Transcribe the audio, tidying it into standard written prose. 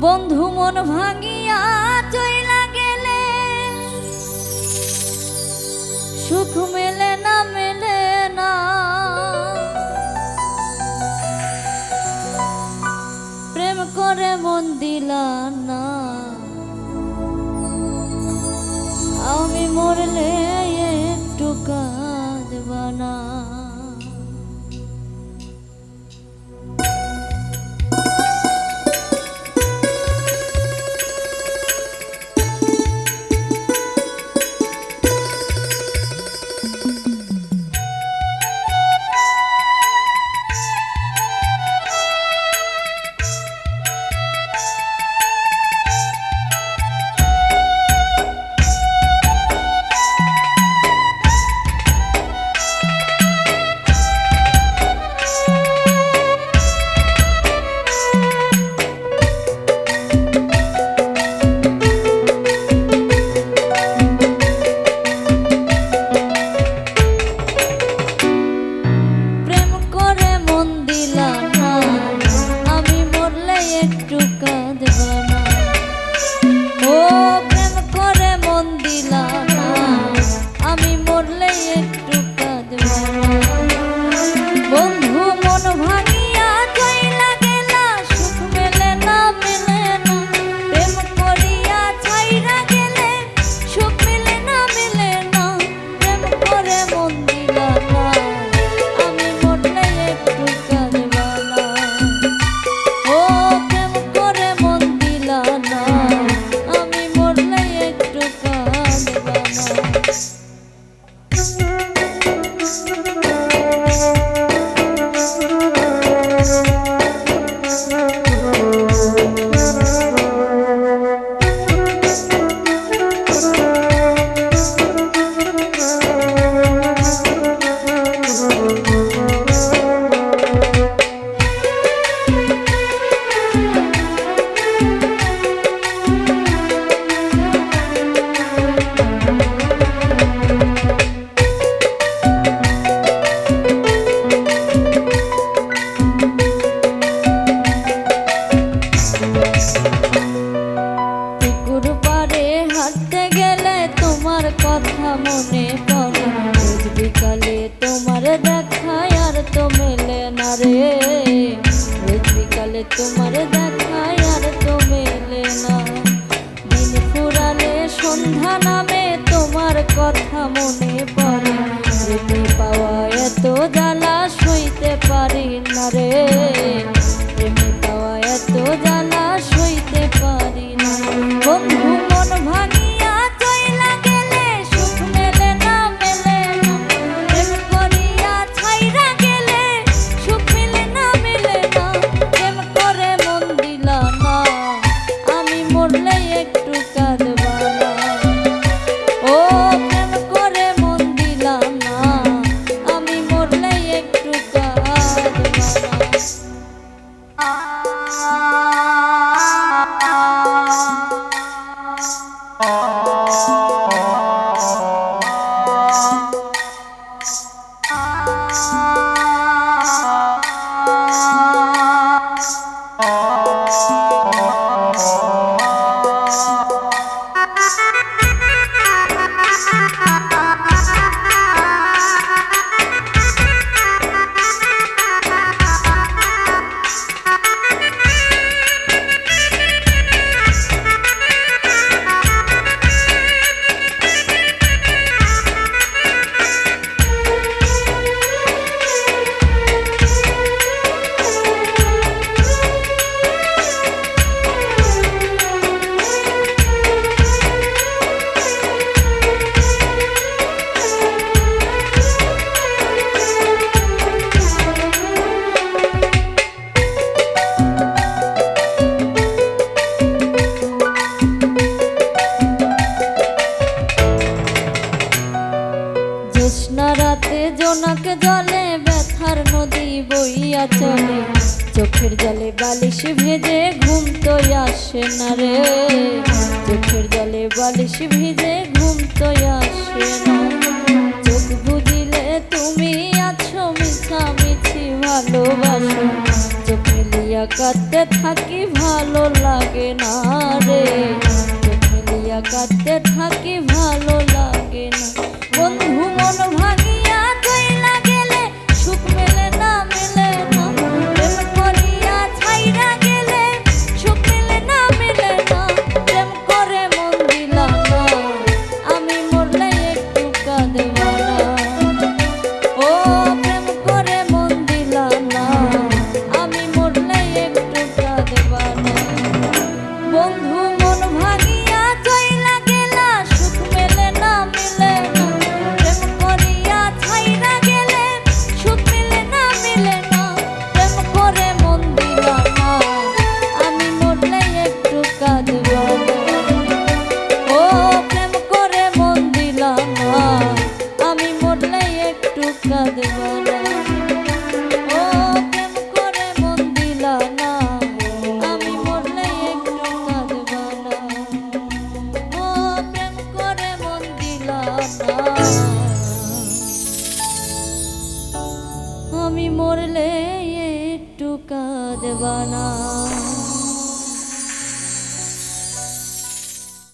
বন্ধু মন ভাঙিয়া চইলা গেলে সুখ মেলে না মেলে না। প্রেম করে মন দিলা না, আমি মরলে একটু কাঁদবা না। কথা মনে পড়ে, রোজ বিকালে তোমার দেখা আর তো মেলে না রে। রোজ বিকালে তোমার দেখা আর তো মেলে না। দিন ফুরালে সন্ধ্যা নামে তোমার কথা মনে পড়ে, প্রেমে পাওয়া এত জ্বালা সইতে পারি না রে। প্রেমে পাওয়া এত জ্বালা সইতে পারি না। বন্ধু মন ভাঙিয়া চইলা গেলে সুখ মেলে না মেলে না। প্রেম করিয়া ছাইরা গেলে সুখ মেলে না মেলে না। প্রেম করে মন দিলা না, আমি মরলে একটু কাঁদবা না। ও প্রেম করে মন দিলা না, আমি মরলে একটু কাঁদবা না। রাতে জোনাক জলে ব্যথার নদী বইয়া চলে, চোখের জলে বালিশ ভেজে ঘুম তো আসে না রে। চোখের জলে বালিশ ভিজে ঘুম তো আসে না। চোখ বুঝিলে তুমি আছো মিছামিছি ভালোবাসো, চোখ মিলিয়া মেলিয়া কাঁদতে থাকি ভালো লাগে না রে, চোখ মেলিয়া কাঁদতে থাকি ভালো লাগে না। বন্ধু মন ভাঙিয়া চইলা গেলে সুখ মেলে না, মেলে না। প্রেম করিয়া ছাইরা গেলে সুখ মেলে না, মেলে না। প্রেম করে মন দিলাম না, আমি মরলে একটু কাঁদবা না। ও প্রেম করে মন দিলাম না, আমি মরলে একটু কাঁদবা না। বন্ধু মন ভাঙিয়া চইলা গেলা সুখ মেলে না, মেলে না। প্রেম করিয়া ছাইরা গেলে সুখ মেলে না, মেলে না। প্রেম করে মন দিলাম না, আমি মরলে একটু কাঁদবা না। ও প্রেম করে মন দিলাম না, আমি মরলে একটু কাঁদবা না। ও প্রেম করে মন দিলাম না, আমি মরলে একটু কাঁদবা না। ও প্রেম করে মন দিলাম না, আমি মরলে একটু কাঁদবা না।